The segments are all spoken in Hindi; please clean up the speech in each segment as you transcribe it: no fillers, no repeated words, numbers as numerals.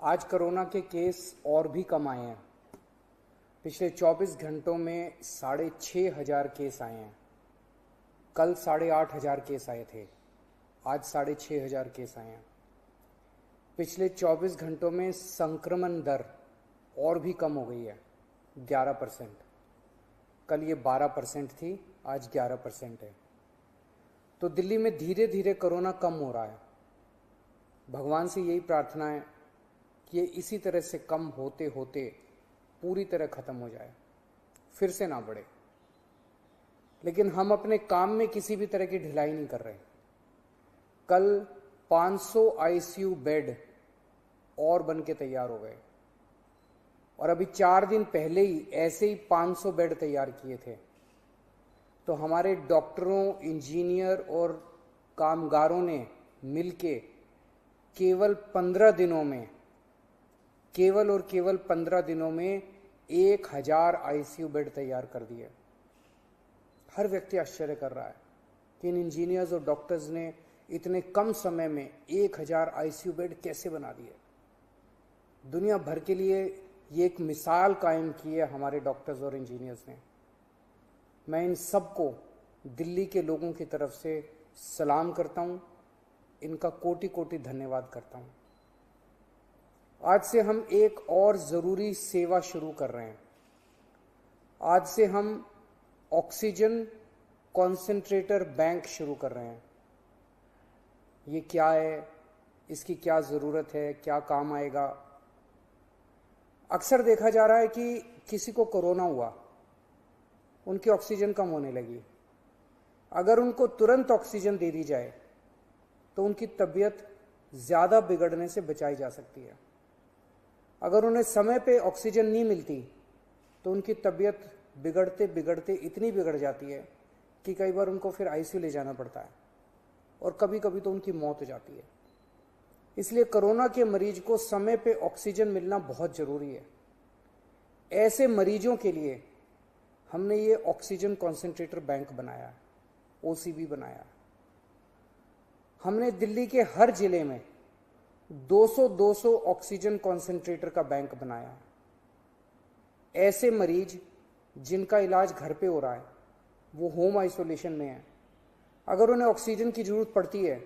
आज कोरोना के केस और भी कम आए हैं। पिछले 24 घंटों में 6,500 केस आए हैं। कल 8,500 केस आए थे, आज 6,500 केस आए हैं। पिछले 24 घंटों में संक्रमण दर और भी कम हो गई है, 11%। कल ये 12% थी, आज 11% है। तो दिल्ली में धीरे धीरे कोरोना कम हो रहा है। भगवान से यही प्रार्थना है कि ये इसी तरह से कम होते होते पूरी तरह खत्म हो जाए, फिर से ना बढ़े। लेकिन हम अपने काम में किसी भी तरह की ढिलाई नहीं कर रहे। कल 500 आईसीयू बेड और बन के तैयार हो गए और अभी 4 दिन पहले ही ऐसे ही 500 बेड तैयार किए थे। तो हमारे डॉक्टरों, इंजीनियर और कामगारों ने मिलके केवल 15 दिनों में, केवल 15 दिनों में 1,000 आईसीयू बेड तैयार कर दिए। हर व्यक्ति आश्चर्य कर रहा है कि इन इंजीनियर्स और डॉक्टर्स ने इतने कम समय में 1,000 आईसीयू बेड कैसे बना दिए। दुनिया भर के लिए ये एक मिसाल कायम की है हमारे डॉक्टर्स और इंजीनियर्स ने। मैं इन सबको दिल्ली के लोगों की तरफ से सलाम करता हूं, इनका कोटि कोटि धन्यवाद करता हूं। आज से हम एक और जरूरी सेवा शुरू कर रहे हैं। आज से हम ऑक्सीजन कॉन्सेंट्रेटर बैंक शुरू कर रहे हैं। ये क्या है, इसकी क्या ज़रूरत है, क्या काम आएगा? अक्सर देखा जा रहा है कि किसी को कोरोना हुआ, उनकी ऑक्सीजन कम होने लगी। अगर उनको तुरंत ऑक्सीजन दे दी जाए तो उनकी तबीयत ज़्यादा बिगड़ने से बचाई जा सकती है। अगर उन्हें समय पे ऑक्सीजन नहीं मिलती तो उनकी तबीयत बिगड़ते बिगड़ते इतनी बिगड़ जाती है कि कई बार उनको फिर आईसीयू ले जाना पड़ता है और कभी कभी तो उनकी मौत हो जाती है। इसलिए कोरोना के मरीज को समय पे ऑक्सीजन मिलना बहुत ज़रूरी है। ऐसे मरीजों के लिए हमने ये ऑक्सीजन कॉन्सेंट्रेटर बैंक बनाया है, ओसीबी बनाया है। हमने दिल्ली के हर जिले में 200 ऑक्सीजन कॉन्सेंट्रेटर का बैंक बनाया है। ऐसे मरीज जिनका इलाज घर पे हो रहा है, वो होम आइसोलेशन में है, अगर उन्हें ऑक्सीजन की ज़रूरत पड़ती है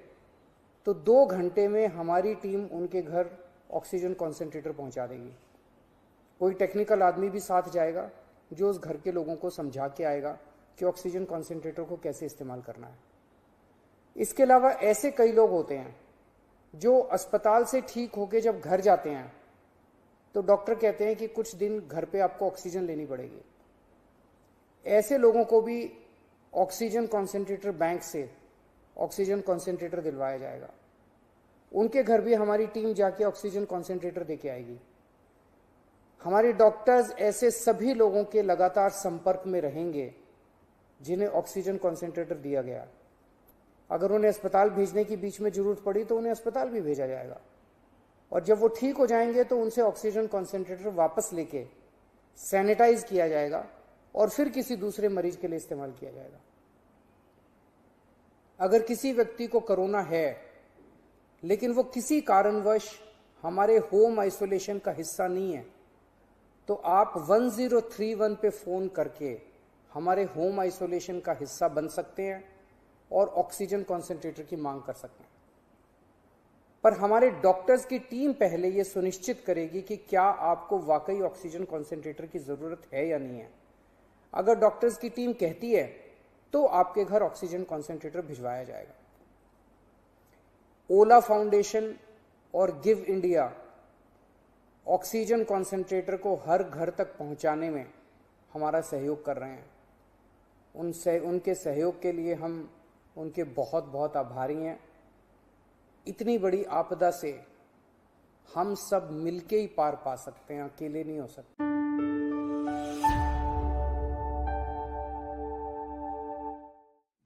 तो 2 घंटे में हमारी टीम उनके घर ऑक्सीजन कॉन्सेंट्रेटर पहुंचा देगी। कोई टेक्निकल आदमी भी साथ जाएगा जो उस घर के लोगों को समझा के आएगा कि ऑक्सीजन कॉन्सेंट्रेटर को कैसे इस्तेमाल करना है। इसके अलावा ऐसे कई लोग होते हैं जो अस्पताल से ठीक होके जब घर जाते हैं तो डॉक्टर कहते हैं कि कुछ दिन घर पे आपको ऑक्सीजन लेनी पड़ेगी। ऐसे लोगों को भी ऑक्सीजन कॉन्सेंट्रेटर बैंक से ऑक्सीजन कॉन्सेंट्रेटर दिलवाया जाएगा। उनके घर भी हमारी टीम जाके ऑक्सीजन कॉन्सेंट्रेटर देके आएगी। हमारे डॉक्टर्स ऐसे सभी लोगों के लगातार संपर्क में रहेंगे जिन्हें ऑक्सीजन कॉन्सेंट्रेटर दिया गया। अगर उन्हें अस्पताल भेजने की बीच में जरूरत पड़ी तो उन्हें अस्पताल भी भेजा जाएगा और जब वो ठीक हो जाएंगे तो उनसे ऑक्सीजन कॉन्सेंट्रेटर वापस लेके सैनिटाइज किया जाएगा और फिर किसी दूसरे मरीज के लिए इस्तेमाल किया जाएगा। अगर किसी व्यक्ति को कोरोना है लेकिन वो किसी कारणवश हमारे होम आइसोलेशन का हिस्सा नहीं है तो आप 1031 पे फ़ोन करके हमारे होम आइसोलेशन का हिस्सा बन सकते हैं और ऑक्सीजन कॉन्सेंट्रेटर की मांग कर सकते हैं। पर हमारे डॉक्टर्स की टीम पहले ये सुनिश्चित करेगी कि क्या आपको वाकई ऑक्सीजन कॉन्सेंट्रेटर की ज़रूरत है या नहीं है। अगर डॉक्टर्स की टीम कहती है तो आपके घर ऑक्सीजन कॉन्सेंट्रेटर भिजवाया जाएगा। ओला फाउंडेशन और गिव इंडिया ऑक्सीजन कॉन्सेंट्रेटर को हर घर तक पहुंचाने में हमारा सहयोग कर रहे हैं। उनके सहयोग के लिए हम उनके बहुत बहुत आभारी हैं। इतनी बड़ी आपदा से हम सब मिलके ही पार पा सकते हैं, अकेले नहीं हो सकते।